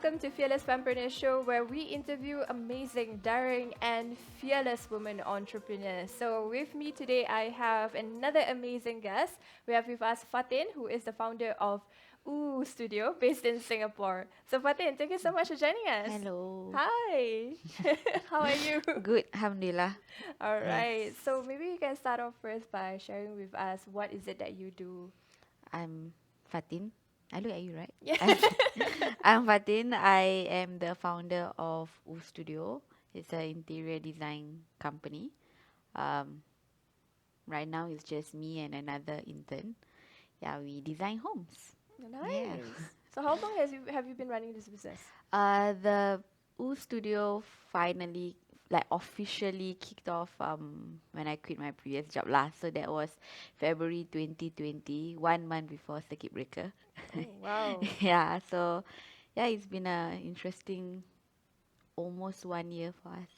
welcome to Fearless Fempreneur Show, where we interview amazing, daring, and fearless women entrepreneurs. So, with me today, I have another amazing guest. We have with us Fatin, who is the founder of UUU Studio, based in Singapore. So, Fatin, thank you so much for joining us. Hello. Hi, how are you? Good, Alhamdulillah. All Yes. right. So, maybe you can start off first by sharing with us what is it that you do. I'm Fatin. I look at you, right? Yeah. I'm Fatin. I am the founder of UUU Studio. It's an interior design company. Um, right now it's just me and another intern. Yeah, we design homes. Yeah. Nice. So how long have you been running this business? The UUU Studio finally, like officially kicked off when I quit my previous job last. So that was February 2020, 1 month before circuit breaker. Oh wow. Yeah, so yeah, it's been a interesting almost 1 year for us.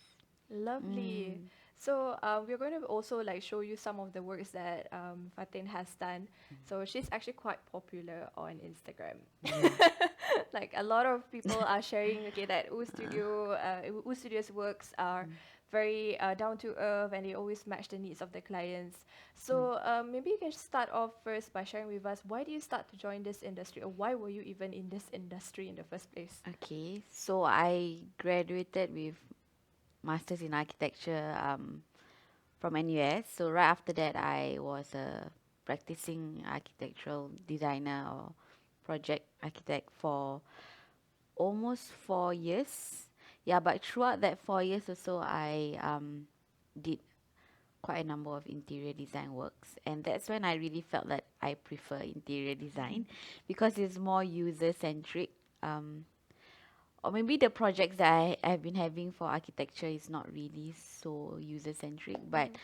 Lovely. Mm. So we're going to also like show you some of the works that Fatin has done. So she's actually quite popular on Instagram. Yeah. Like a lot of people are sharing okay that UUU Studio's works are Mm. very down to earth and they always match the needs of the clients. Mm. So maybe you can start off first by sharing with us why do you start to join this industry or why were you even in this industry in the first place? Okay, so I graduated with Masters in Architecture from NUS. So right after that, I was a practicing architectural designer or project architect for almost 4 years. Yeah, but throughout that 4 years or so, I did quite a number of interior design works, and that's when I really felt that I prefer interior design because it's more user centric. Um, or maybe the projects that I've been having for architecture is not really so user centric, but Mhm.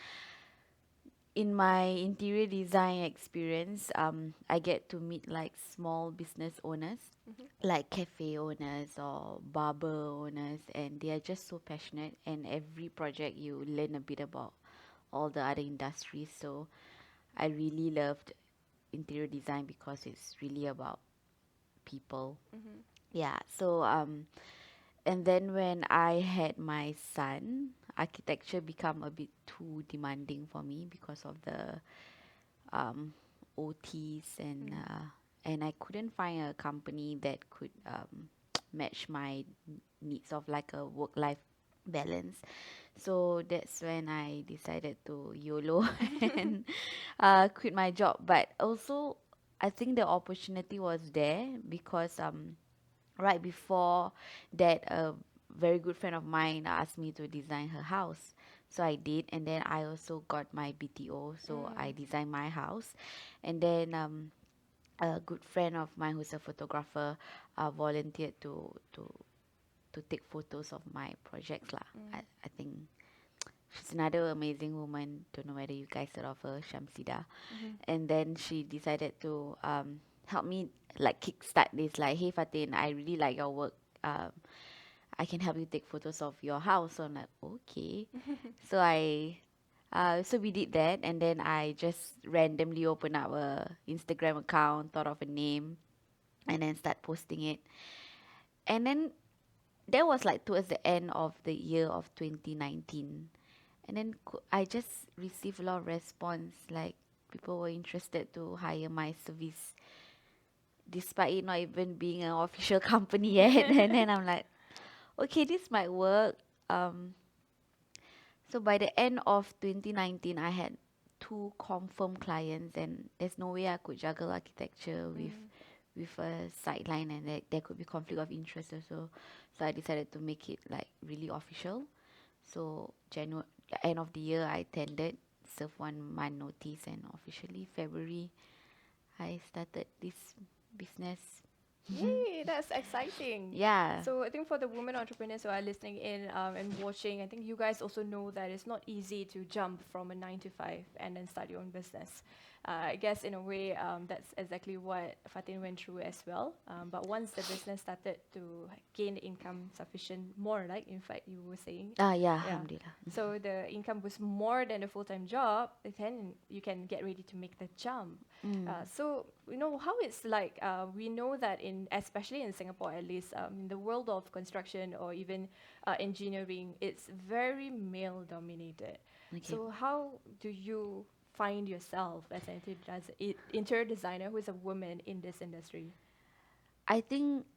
in my interior design experience, I get to meet like small business owners, Mhm. like cafe owners or barber owners, and they are just so passionate. And every project you learn a bit about all the other industries. So I really loved interior design because it's really about people. Mhm. Yeah. So and then when I had my son, architecture become a bit too demanding for me because of the um, OTs Mhm. and I couldn't find a company that could match my needs of like a work life balance. So that's when I decided to YOLO and quit my job. But also, I think the opportunity was there because right before that, a very good friend of mine asked me to design her house. So I did, and then I also got my BTO, so I Mm. designed my house. And then a good friend of mine who's a photographer volunteered to take photos of my projects lah. Mm. I think she's another amazing woman. Don't know whether you guys heard of her, Shamsida. Mhm. And then she decided to help me like kickstart this. Like, hey Fatin, I really like your work. I can help you take photos of your house. So I'm like, okay. So so we did that, and then I just randomly opened up a Instagram account, thought of a name, and then start posting it. And then that was like towards the end of the year of 2019. And then I just received a lot of response, like people were interested to hire my service despite it not even being an official company yet. And then I'm like, okay, this might work. Um, so by the end of 2019, I had two confirmed clients, and there's no way I could juggle architecture Mm. with a sideline, and there could be conflict of interest also. So I decided to make it like really official. So January, end of the year, I tendered, served 1 month notice, and officially February, I started this business. Yay, that's exciting. Yeah. So I think for the women entrepreneurs who are listening in and watching, I think you guys also know that it's not easy to jump from a 9 to 5 and then start your own business. I guess in a way that's exactly what Fatin went through as well. But once the business started to gain income sufficient, more like in fact you were saying, Ah, yeah, yeah. Alhamdulillah. So the income was more than a full-time job, then you can get ready to make the jump. Mm. So you know how it's like. We know that in especially in Singapore at least, in the world of construction or even engineering, it's very male dominated. Okay. So how do you find yourself as an interior designer who is a woman in this industry? I think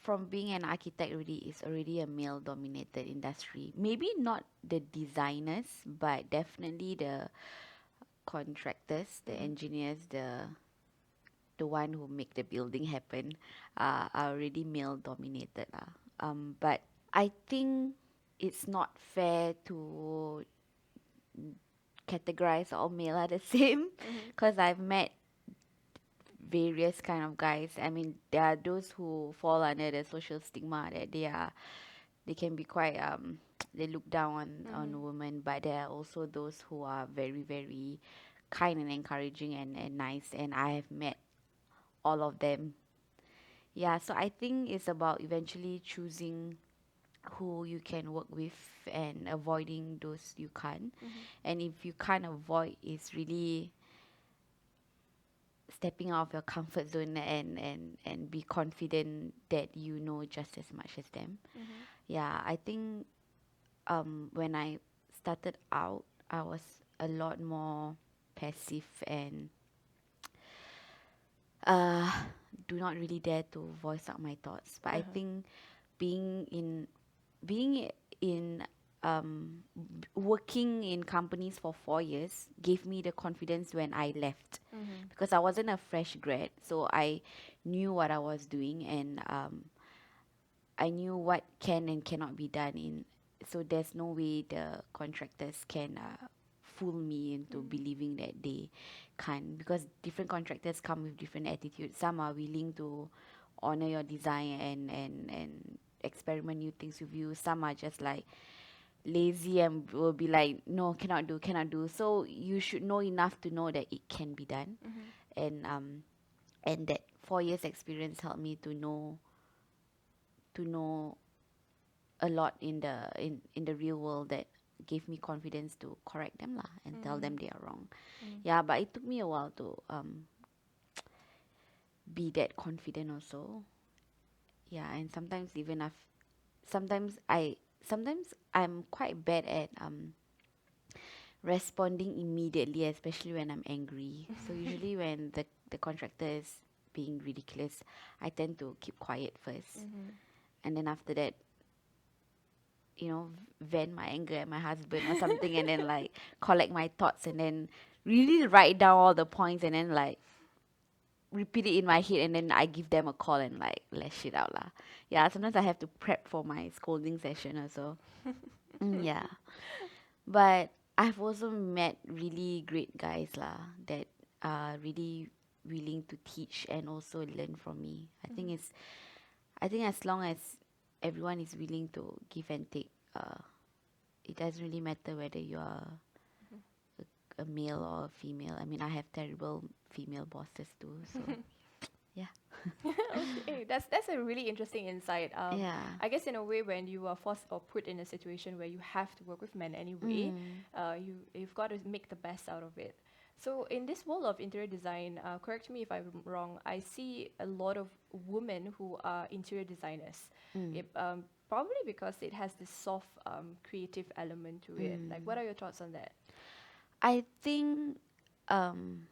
from being an architect already is already a male dominated industry. Maybe not the designers, but definitely the contractors, the Mm-hmm. engineers, the one who make the building happen are already male dominated. But I think it's not fair to categorize all male are the same Mm-hmm. because I've met various kind of guys. I mean, there are those who fall under the social stigma that they can be quite they look down on Mm-hmm. women, but there are also those who are very very kind and encouraging and nice, and I have met all of them. Yeah, so I think it's about eventually choosing who you can work with and avoiding those you can't. Mm-hmm. And if you can't avoid, it's really stepping out of your comfort zone and be confident that you know just as much as them. Mm-hmm. Yeah, I think when I started out, I was a lot more passive and uh, do not really dare to voice out my thoughts. But I Uh-huh. think being in being in working in companies for 4 years gave me the confidence when I left Mm-hmm. because I wasn't a fresh grad, so I knew what I was doing and I knew what can and cannot be done in. So there's no way the contractors can fool me into Mm-hmm. believing that they can't because different contractors come with different attitudes. Some are willing to honor your design and experiment new things with you. Some are just like lazy and will be like, no, cannot do. So you should know enough to know that it can be done, Mm-hmm. and and that 4 years experience helped me to know a lot in the real world that gave me confidence to correct them lah and tell them Mm-hmm. they are wrong. Mm-hmm. Yeah, but it took me a while to be that confident also. Yeah, and sometimes I sometimes I'm quite bad at responding immediately, especially when I'm angry. So usually when the contractor is being ridiculous, I tend to keep quiet first, Mm-hmm. and then after that, vent my anger at my husband or something, and then like collect my thoughts, and then really write down all the points, and then like repeat it in my head, and then I give them a call and like lash it out lah. Yeah, sometimes I have to prep for my scolding session also. Yeah. But I've also met really great guys lah that are really willing to teach and also learn from me. Mm-hmm. I think as long as everyone is willing to give and take, it doesn't really matter whether you are a male or a female. I mean, I have terrible female bosses too, so yeah. Okay, that's a really interesting insight. Yeah. I guess in a way, when you are forced or put in a situation where you have to work with men anyway, Mm. you've got to make the best out of it. So in this world of interior design, correct me if I'm wrong, I see a lot of women who are interior designers. Mm. Probably because it has this soft creative element to it. Like, Mm. what are your thoughts on that? I think um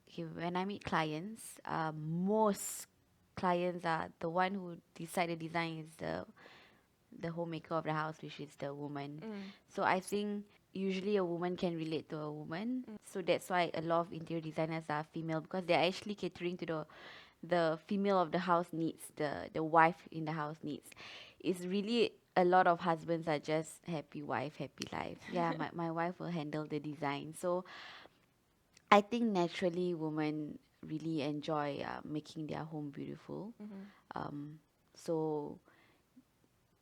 okay, when I meet clients, most clients are the one who decide the design is the homemaker of the house, which is the woman. Mm. So I think usually a woman can relate to a woman. So that's why a lot of interior designers are female because they're actually catering to the female of the house needs, the wife in the house needs. It's really a lot of husbands are just happy wife, happy life. Yeah, my wife will handle the design. So I think naturally women really enjoy making their home beautiful. Mm-hmm. Um, so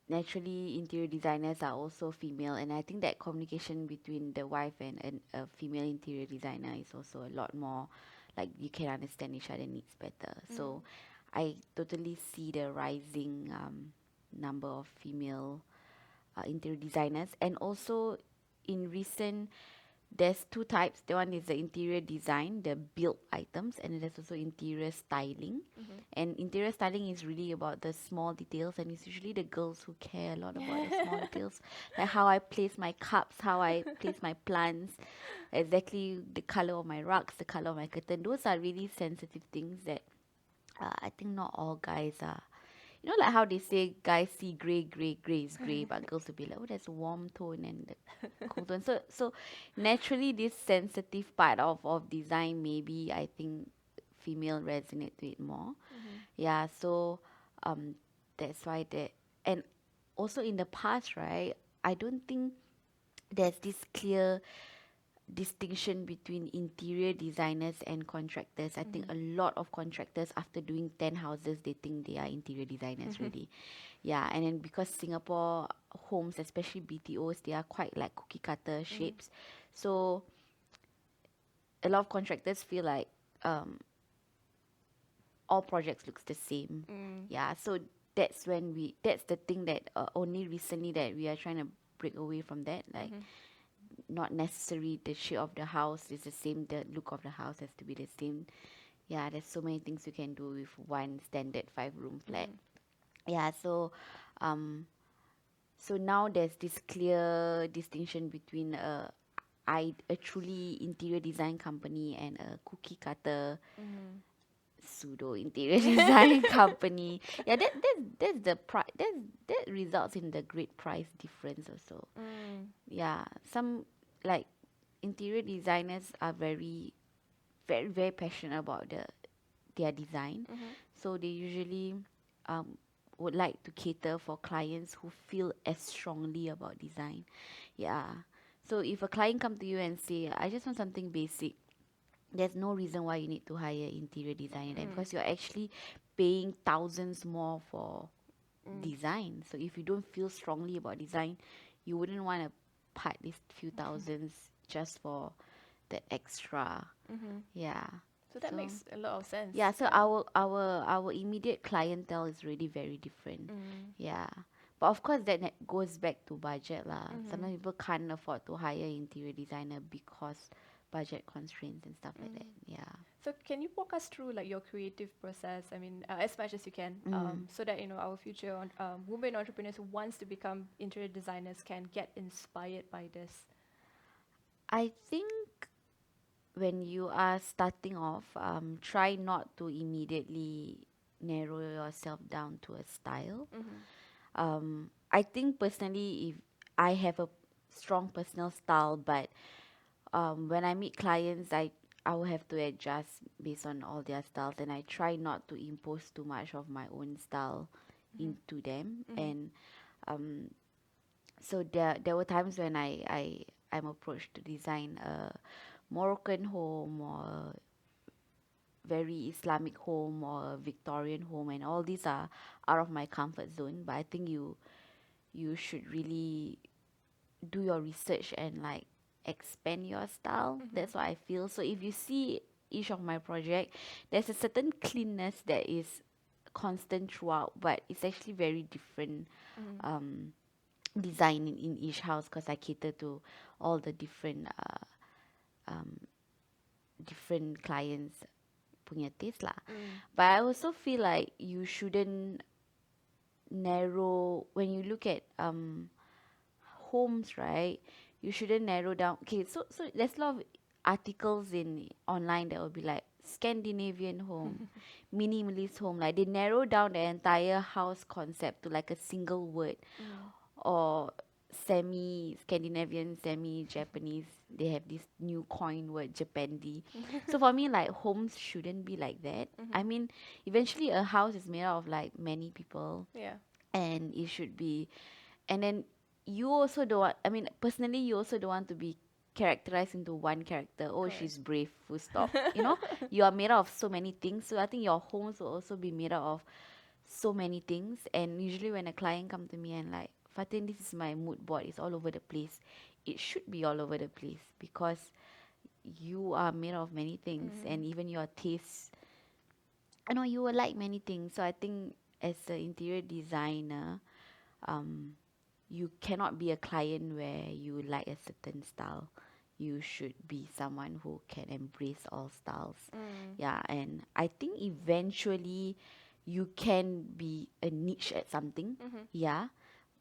naturally interior designers are also female, and I think that communication between the wife and a female interior designer is also a lot more like you can understand each other needs better. Mm. So I totally see the rising number of female interior designers, and also in recent there's two types. The one is the interior design, the built items, and then there's also interior styling. Mm-hmm. And interior styling is really about the small details, and it's usually the girls who care a lot about the small details, like how I place my cups, how I place my plants, exactly the color of my rugs, the color of my curtain. Those are really sensitive things that I think not all guys are. You know, like how they say guys see grey, grey is grey, but girls will be like, oh, there's a warm tone and the cool tone. So naturally, this sensitive part of design, maybe I think female resonate to it more. Mm-hmm. Yeah, so um, that's why that, and also in the past, right? I don't think there's this clear distinction between interior designers and contractors. I think Mm-hmm. a lot of contractors, after doing 10 houses, they think they are interior designers really. Yeah, and then because Singapore homes, especially BTOs, they are quite like cookie cutter Mm. shapes. So a lot of contractors feel like all projects looks the same. Mm. Yeah, so that's the thing that only recently that we are trying to break away from that. Like Mm-hmm. not necessary the shape of the house is the same, the look of the house has to be the same. Yeah, there's so many things you can do with one standard 5 room flat. Mm-hmm. Yeah, um so now there's this clear distinction between a truly interior design company and a cookie cutter Mm-hmm. pseudo interior design company. Yeah, that's the that results in the great price difference also. Mm. Yeah, some like interior designers are very passionate about their design, Mm-hmm. so they usually um, would like to cater for clients who feel as strongly about design. Yeah. So if a client come to you and say, I just want something basic, there's no reason why you need to hire interior designer then, Mm. because you're actually paying thousands more for Mm. design. So if you don't feel strongly about design, you wouldn't want to part these few thousands just for that extra. Mm-hmm. Yeah. So that So makes a lot of sense. yeah, so Yeah. our immediate clientele is really very different. Mm. Yeah. But of course that goes back to budget lah. Mm-hmm. Sometimes people can't afford to hire interior designer because budget constraints and stuff like that. Mm. Yeah. So can you walk us through like your creative process? I mean, as much as you can, Mm. so that our future women entrepreneurs who wants to become interior designers can get inspired by this. I think when you are starting off, try not to immediately narrow yourself down to a style. Mm-hmm. I think personally, if I have a strong personal style, but when I meet clients, I will have to adjust based on all their styles, and I try not to impose too much of my own style Mm-hmm. into them. Mm-hmm. And um, so there were times when I'm approached to design a Moroccan home or a very Islamic home or a Victorian home, and all these are out of my comfort zone. But I think you should really do your research and like expand your style. Mm-hmm. That's what I feel. So if you see each of my project, there's a certain cleanness that is constant throughout, but it's actually very different Mm-hmm. um, design in each house because I cater to all the um, different clients punya taste lah. Mm. But I also feel like you shouldn't narrow when you look at homes, right? You shouldn't narrow down. Okay, so there's a lot of articles in online that will be like Scandinavian home, minimalist home. Like they narrow down the entire house concept to like a single word, Mm. or semi Scandinavian, semi Japanese. They have this new coin word Japandi. So for me, like homes shouldn't be like that. I Mm-hmm. mean, eventually a house is made out of like many people, Yeah. and it should be, and then you also don't want, I mean personally you also don't want to be characterized into one character. Oh, Correct. she's brave, full stop. You know, you are made out of so many things, so I think your homes will also be made out of so many things. And usually when a client come to me and like, Fatin, this is my mood board, it's all over the place, it should be all over the place because you are made of many things, Mm. and even your tastes, I know you will like many things. So I think as an interior designer, um, you cannot be a client where you like a certain style. you should be someone who can embrace all styles. Mm. Yeah, and I think eventually you can be a niche at something. Mm-hmm. Yeah,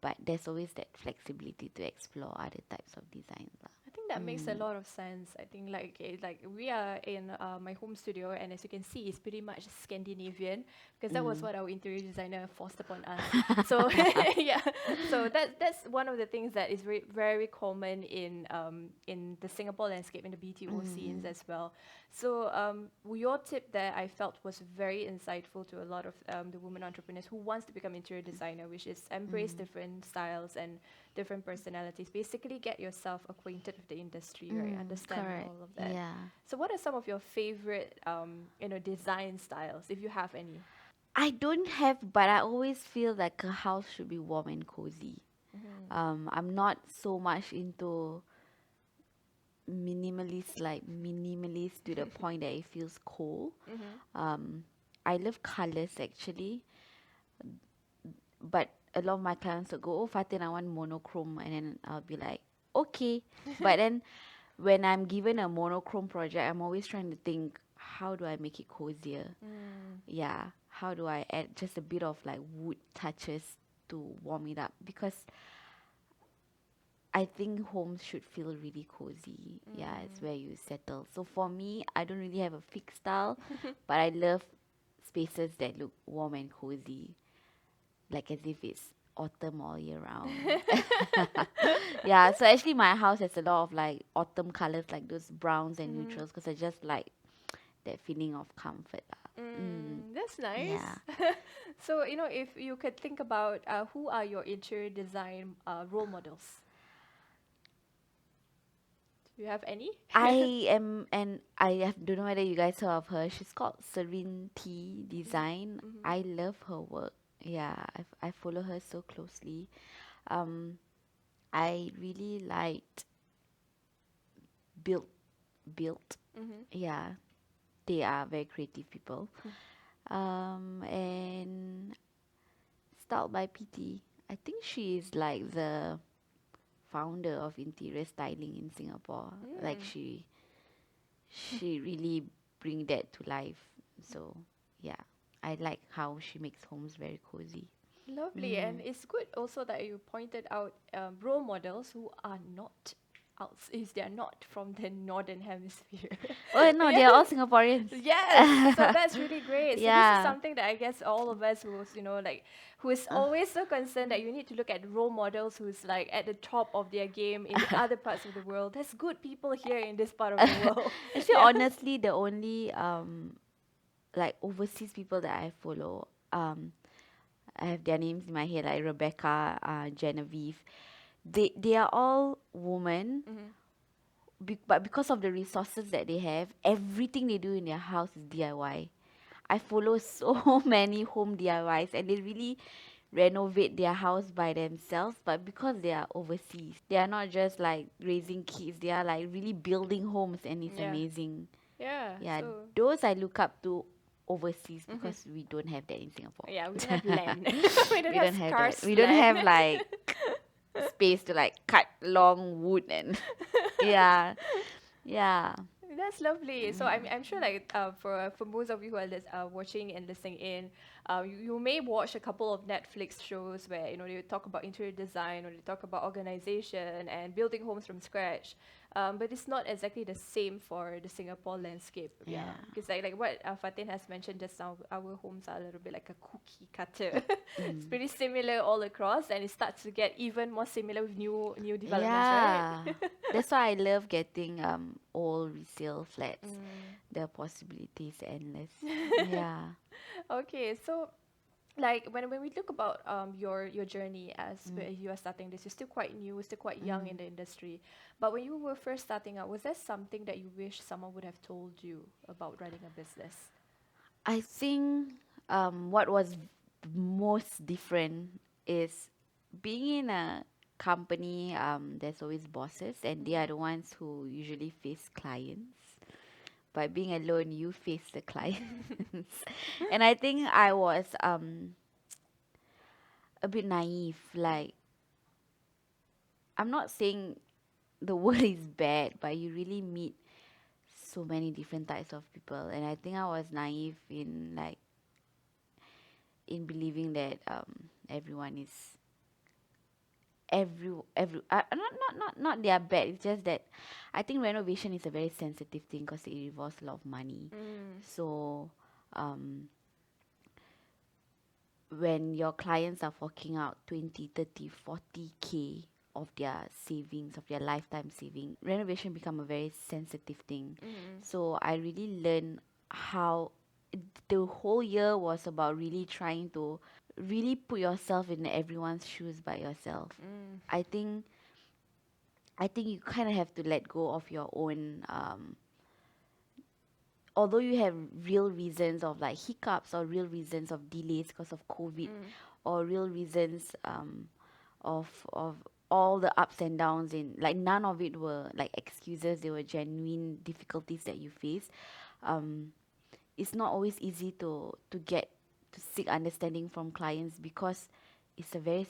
but there's always that flexibility to explore other types of designs lah. I think that makes a lot of sense. I think like we are in my home studio, and as you can see, it's pretty much Scandinavian because that was what our interior designer forced upon us. So yeah, so that's one of the things that is very common in the Singapore landscape in the BTO scenes as well. So your tip there, I felt, was very insightful to a lot of the women entrepreneurs who wants to become interior designer, which is embrace different styles and different personalities. Basically, get yourself acquainted with the industry, right? Understand Correct. all of that. Yeah. So, what are some of your favorite, design styles, if you have any? I don't have, but I always feel like a house should be warm and cozy. I'm not so much into minimalist to the point that it feels cold. Um, I love colors actually, but a lot of my clients will go, "Oh, Fatin, I want monochrome," and then I'll be like, "Okay," but then when I'm given a monochrome project, I'm always trying to think, how do I make it cozier? Yeah, how do I add just a bit of like wood touches to warm it up? Because I think homes should feel really cozy. Yeah, it's where you settle. So for me, I don't really have a fixed style, but I love spaces that look warm and cozy, like as if it's autumn all year round. Yeah, so actually my house has a lot of like autumn colors, like those browns and neutrals, because I just like that feeling of comfort. That's nice. Yeah. So, if you could think about who are your interior design role models? Do you have any? I am, and don't know whether you guys heard of her. She's called Serene T Design. I love her work. Yeah, I follow her so closely. Um, I really liked built built. Yeah, they are very creative people. And styled by PT. I think she is like the founder of interior styling in Singapore. Like she really bring that to life. So yeah, I like how she makes homes very cozy. Lovely, and it's good also that you pointed out role models who are not is they are not from the northern hemisphere. Oh no, they Yeah. are all Singaporeans. Yes, so that's really great. So this is Yeah. something that I guess all of us who's who is always so concerned that you need to look at role models who's like at the top of their game in the other parts of the world. There's good people here in this part of the world. Actually, Yeah. honestly, the only like overseas people that I follow, I have their names in my head, like Rebecca, Genevieve. They are all women, but because of the resources that they have, everything they do in their house is DIY. I follow so many home DIYs, and they really renovate their house by themselves. But because they are overseas, they are not just like raising kids, they are like really building homes, and it's Yeah. amazing. Yeah. Yeah, So those I look up to overseas because we don't have that in Singapore. yeah, we don't have land. We don't We have don't have that. scarce We don't land. have like space to like cut long wood and yeah, yeah. That's lovely. So I'm sure like for most of you who are watching and listening in, you may watch a couple of Netflix shows where they talk about interior design or they talk about organization and building homes from scratch. But it's not exactly the same for the Singapore landscape. Yeah, Yeah. because like what Fatin has mentioned just now, our homes are a little bit like a cookie cutter. It's pretty similar all across, and it starts to get even more similar with new developments, right? Yeah. That's why I love getting old resale flats. The possibilities endless. Yeah. Okay, so like when we look about your journey as where you are starting this, you're still quite new, still quite young in the industry. But when you were first starting out, was there something that you wish someone would have told you about running a business? I think what was most different is being in a company, there's always bosses, and they are the ones who usually face clients. By being alone, you face the clients. And I think I was a bit naive. Like, I'm not saying the world is bad, but you really meet so many different types of people. And I think I was naive in like in believing that everyone is every not they are bad. It's just that I think renovation is a very sensitive thing because it involves a lot of money. Mm. So um when your clients are forking out 20, 30, 40K of their savings, of their lifetime saving, renovation become a very sensitive thing. Mm. So I really learned how the whole year was about really trying to really put yourself in everyone's shoes by yourself. Mm. I think you kind of have to let go of your own although you have real reasons of like hiccups or real reasons of delays because of COVID, Mm. or real reasons of all the ups and downs, in like none of it were like excuses, they were genuine difficulties that you face. um it's not always easy to get to seek understanding from clients because it's a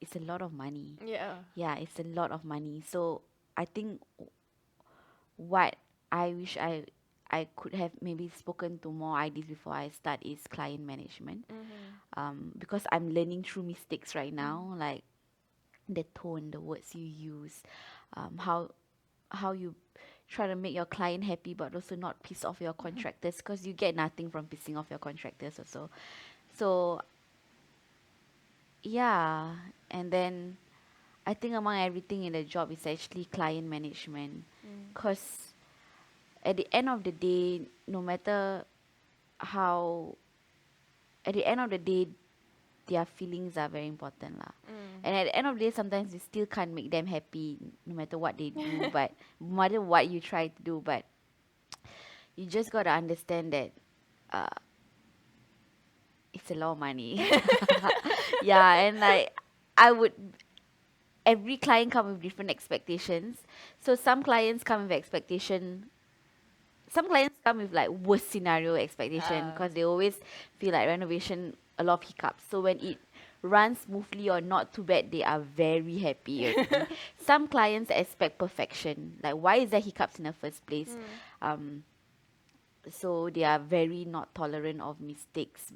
it's a lot of money. Yeah. Yeah, it's a lot of money. So I think what I wish I could have maybe spoken to more IDs before I start is client management. Mm-hmm. Because I'm learning through mistakes right Mm. now, like the tone, the words you use, how you try to make your client happy but also not piss off your contractors, because you get nothing from pissing off your contractors also. So yeah, and then I think among everything in the job is actually client management, Mm. because at the end of the day, no matter how, at the end of the day, their feelings are very important lah. Mm. And at the end of the day, sometimes you still can't make them happy no matter what they do, but no matter what you try to do, but you just gotta understand that uh, it's a lot of money. Yeah, and like I would every client come with different expectations. So some clients come with like worst scenario expectation Uh, because they always feel like renovation a lot of hiccups. So when it runs smoothly or not too bad, they are very happy already. Some clients expect perfection. Like why is there hiccups in the first place? mm. Um, so they are very not tolerant of mistakes.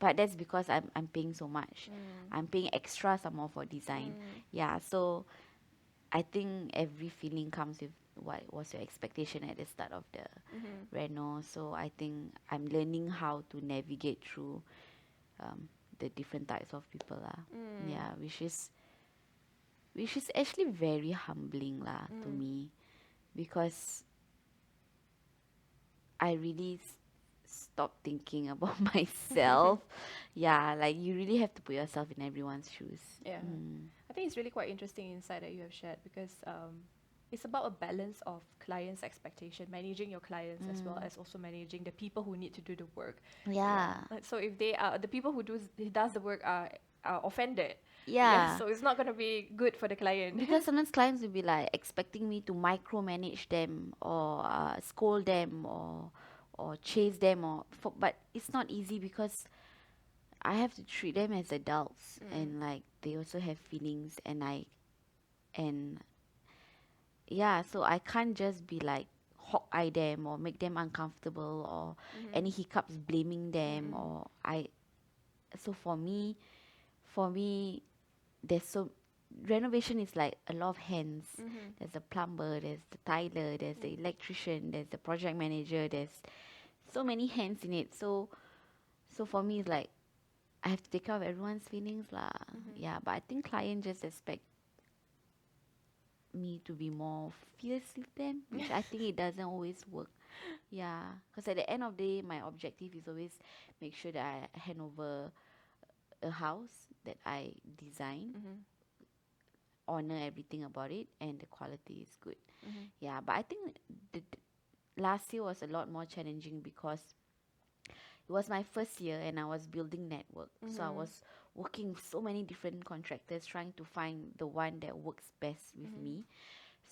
But that's because I'm paying so much. Mm. I'm paying extra some more for design. Mm. Yeah, so I think every feeling comes with what was your expectation at the start of the Mm-hmm. reno. So I think I'm learning how to navigate through the different types of people lah. Mm. Yeah, which is actually very humbling lah to Mm. me, because I really stopped thinking about myself. Yeah, like you really have to put yourself in everyone's shoes. Yeah. Mm. I think it's really quite interesting insight that you have shared because it's about a balance of clients' expectation, managing your clients as well Mm. as also managing the people who need to do the work. Yeah. Yeah. So if they are the people who does the work are offended, yeah. Yeah. So it's not gonna be good for the client. Because sometimes clients will be like expecting me to micromanage them or scold them or chase them but it's not easy because I have to treat them as adults, Mm. and like they also have feelings, and yeah, so I can't just be like hawk eye them or make them uncomfortable or Mm-hmm. any hiccups blaming them, Mm-mm. or I so for me there's so renovation is like a lot of hands. Mm-hmm. There's a plumber, there's the tiler, there's the electrician, there's the project manager, there's so many hands in it. So for me it's like I have to take care of everyone's feelings lah. Mm-hmm. Yeah, but I think client just expect me to be more fierce with them, which I think it doesn't always work. Yeah, because at the end of the day, my objective is always make sure that I hand over a house that I design, Mm-hmm. honor everything about it, and the quality is good. Mm-hmm. Yeah, but I think last year was a lot more challenging because it was my first year and I was building network. So I Mm-hmm. was working with so many different contractors trying to find the one that works best with Mm-hmm. me.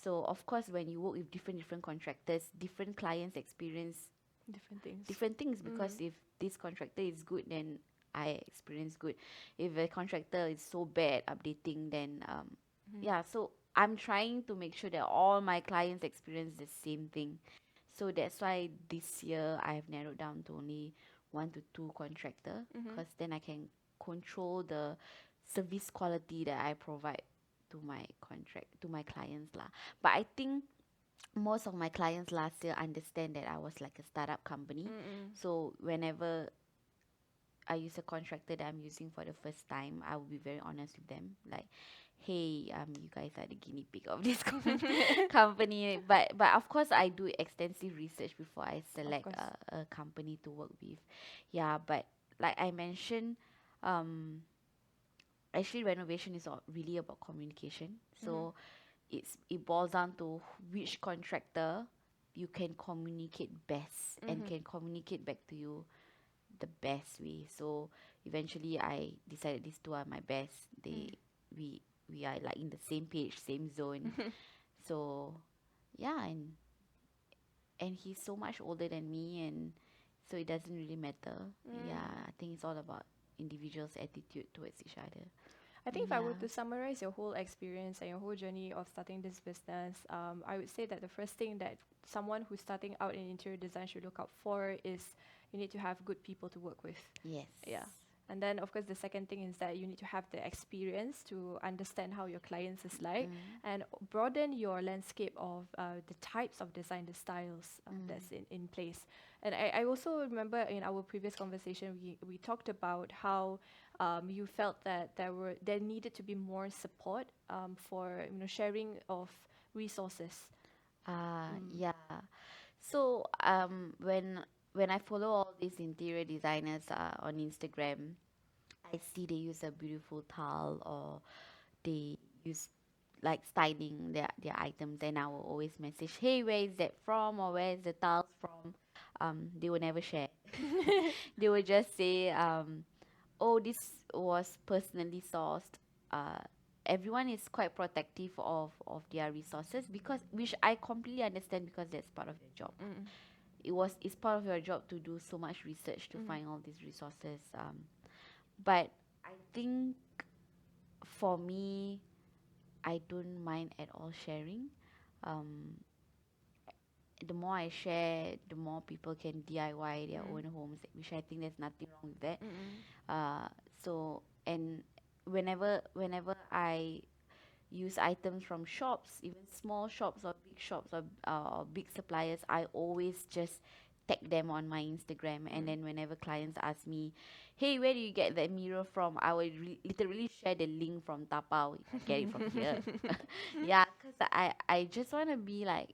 So of course when you work with different contractors, different clients experience Different things. different things, because Mm-hmm. if this contractor is good, then I experience good. If a contractor is so bad updating, then Mm-hmm. yeah, so I'm trying to make sure that all my clients experience the same thing. So that's why this year I have narrowed down to only 1 to 2 contractor, Mm-hmm. because then I can control the service quality that I provide to my contract to my clients lah. But I think most of my clients last year understand that I was like a startup company. Mm-mm. So whenever I use a contractor that I'm using for the first time, I will be very honest with them. Like, hey, you guys are the guinea pig of this company. But of course, I do extensive research before I Of select course. a company to work with. Yeah, but like I mentioned, um, actually renovation is really about communication. Mm-hmm. So it boils down to which contractor you can communicate best and Mm-hmm. can communicate back to you the best way. So eventually I decided these two are my best. Mm. We we are like in the same page, same zone. So yeah, and he's so much older than me, and so it doesn't really matter. Yeah, Mm. I think it's all about individuals' attitude towards each other. I think if I were Yeah. to summarize your whole experience and your whole journey of starting this business, I would say that the first thing that someone who's starting out in interior design should look out for is you need to have good people to work with. Yes. Yeah. And then, of course, the second thing is that you need to have the experience to understand how your clients is like Mm. and broaden your landscape of the types of design, the styles Mm. that's in place. And I also remember in our previous conversation, we talked about how you felt that there needed to be more support for sharing of resources. Mm. Yeah. So when I follow all these interior designers on Instagram, I see they use a beautiful tile, or they use like styling their items, and I will always message, hey, where is that from, or where is the tiles from? They will never share. They will just say, oh, this was personally sourced. Uh, Everyone is quite protective of their resources, because which I completely understand, because that's part of their job. Mm. It's part of your job to do so much research to Mm. find all these resources. But I think for me, I don't mind at all sharing. Um, the more I share, the more people can DIY their Mm. own homes, which I think there's nothing wrong with that. Mm. So and whenever I use items from shops, even small shops or big shops, or big suppliers, I always just tag them on my Instagram. And Mm. then whenever clients ask me, hey, where do you get that mirror from? I will literally share the link from Tapao. I get it from here. Yeah, because I just want to be like,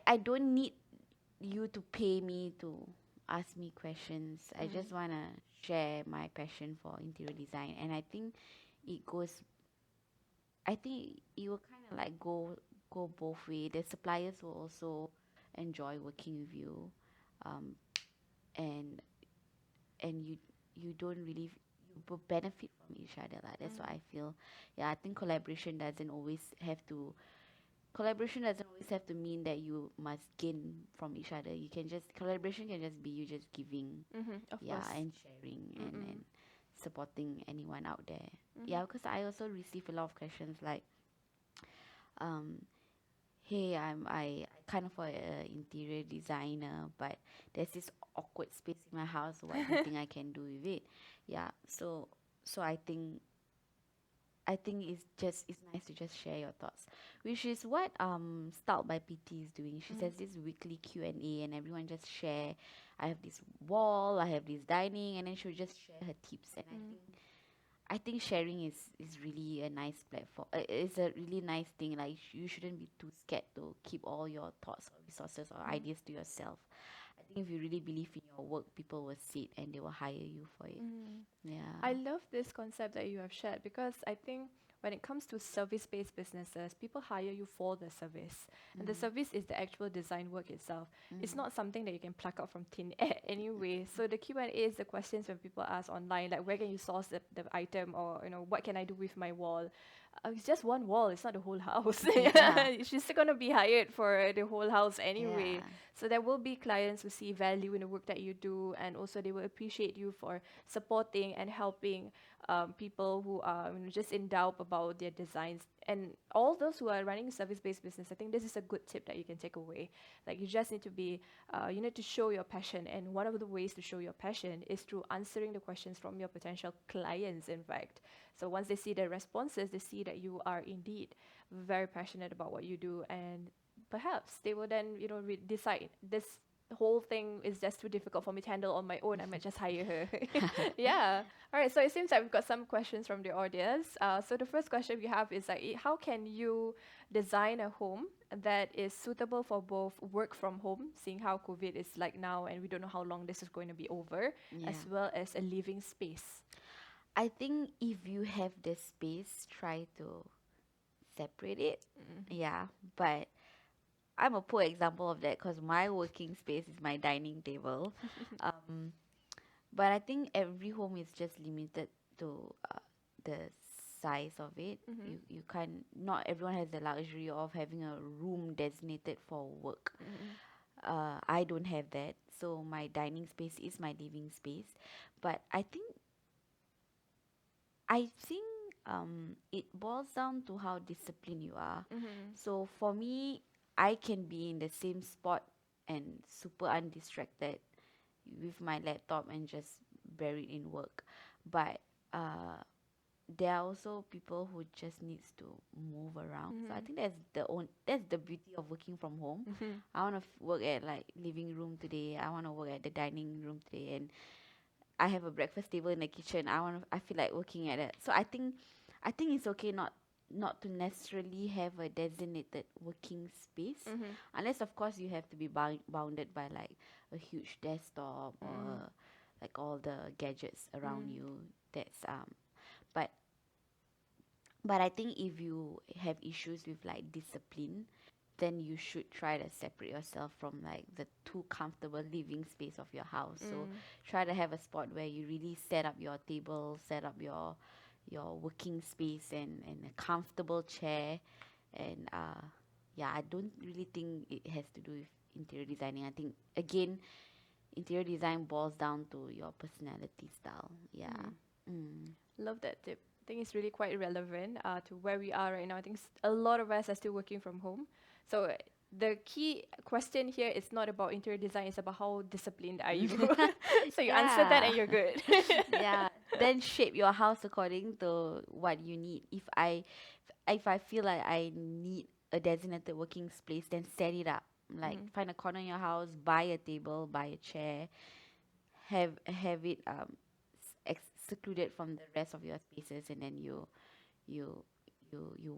I don't need you to pay me to ask me questions. I Mm. just want to share my passion for interior design. And it goes I think it will kind of like go both way. The suppliers will also enjoy working with you, um, and you don't really benefit from each other. Like that's what Mm. I feel. Yeah, I think collaboration doesn't always have to mean that you must gain from each other. You can just collaboration can just be you just giving, Mm-hmm. Of yeah, course. and sharing, Mm-mm. and supporting anyone out there. Mm-hmm. Yeah, because I also receive a lot of questions like, um hey, I kind of for a interior designer, but there's this awkward space in my house. What do you think I can do with it? Yeah, so I think it's nice to just share your thoughts, which is what Styled by PT is doing. She Mm. says this weekly Q&A, and everyone just share. I have this wall, I have this dining, and then she'll just share her tips. And Mm. I think sharing is really a nice platform. It's a really nice thing. Like you shouldn't be too scared to keep all your thoughts or resources or Mm. ideas to yourself. I think if you really believe in your work, people will see it and they will hire you for it. Mm. Yeah. I love this concept that you have shared because I think when it comes to service-based businesses, people hire you for the service, and the Mm. service is the actual design work itself. It's Mm. not something that you can pluck out from thin air anyway. So the Q&A is the questions when people ask online, like where can you source the item, or what can I do with my wall? It's just one wall. It's not the whole house. Yeah. She's still gonna be hired for the whole house anyway. Yeah. So there will be clients who see value in the work that you do, and also they will appreciate you for supporting and helping people who are just in doubt about their designs, and all those who are running service-based business. I think this is a good tip that you can take away. Like you just need to be, you need to show your passion, and one of the ways to show your passion is through answering the questions from your potential clients. In fact, so once they see the responses, they see that you are indeed very passionate about what you do, and perhaps they will then decide this whole thing is just too difficult for me to handle on my own. I might just hire her. Yeah. All right. So it seems like we've got some questions from the audience. So the first question we have is like, how can you design a home that is suitable for both work from home, seeing how COVID is like now, and we don't know how long this is going to be over, as Yeah. well as a living space. I think if you have the space, try to separate it. Mm-hmm. Yeah, but I'm a poor example of that because my working space is my dining table. Um, but I think every home is just limited to the size of it. Mm-hmm. You can't. Not everyone has the luxury of having a room designated for work. Mm-hmm. I don't have that, so my dining space is my living space. But I think it boils down to how disciplined you are. Mm-hmm. So for me, I can be in the same spot and super undistracted with my laptop and just buried in work. But uh, there are also people who just needs to move around. So I Mm-hmm. think that's the beauty of working from home. Mm-hmm. I want to work at like living room today. I want to work at the dining room today, and I have a breakfast table in the kitchen. I feel like working at it. So I think it's okay not to necessarily have a designated working space, Mm-hmm. unless of course you have to be bounded by like a huge desktop or Mm-hmm. like all the gadgets around Mm-hmm. you. That's but but I think if you have issues with like discipline, then you should try to separate yourself from like the too comfortable living space of your house. So Mm-hmm. try to have a spot where you really set up your table, set up your working space and a comfortable chair. And yeah, I don't really think it has to do with interior designing. I think again, interior design boils down to your personality style. Yeah. Mm-hmm. Mm. Love that tip. I think it's really quite relevant to where we are right now. I think a lot of us are still working from home. So the key question here is not about interior design, it's about how disciplined are you. So you answer that Yeah. and you're good. Yeah, then shape your house according to what you need. If I feel like I need a designated working space, then set it up. Like Mm-hmm. find a corner in your house, buy a table, buy a chair, have it secluded from the rest of your spaces, and then you you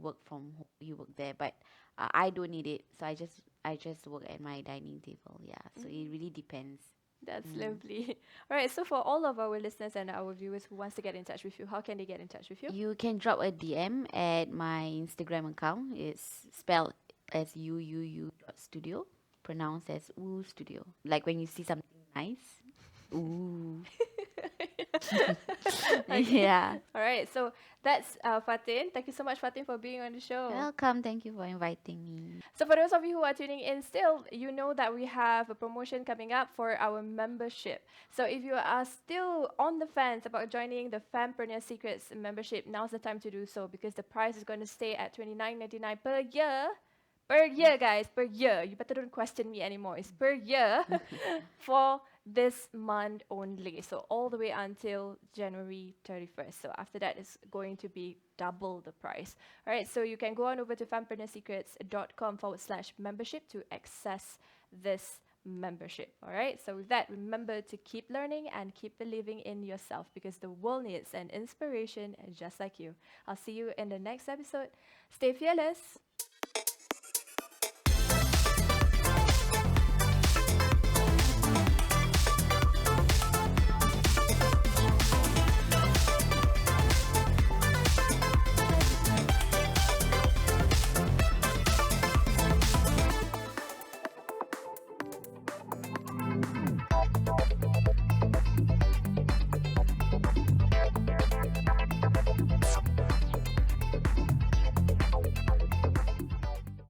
work you work there. But I don't need it, so I just work at my dining table. Yeah, so it Mm-hmm. really depends. That's Mm. lovely. All right, so for all of our listeners and our viewers who wants to get in touch with you, how can they get in touch with you? You can drop a DM at my Instagram account. It's spelled as UUU.studio, pronounced as Woo Studio. Like when you see something nice, ooh. Okay. Yeah. All right, so that's Fatin. Thank you so much, Fatin, for being on the show. Welcome. Thank you for inviting me. So for those of you who are tuning in still, you know that we have a promotion coming up for our membership. So if you are still on the fence about joining the Fempreneur Secrets membership, now's the time to do so because the price is going to stay at $29.99 per year. Per year, guys, per year. You better don't question me anymore. It's per year for this month only. So all the way until January 31st. So after that, it's going to be double the price. All right, so you can go on over to fempreneurssecrets.com/membership to access this membership. All right, so with that, remember to keep learning and keep believing in yourself because the world needs an inspiration just like you. I'll see you in the next episode. Stay fearless.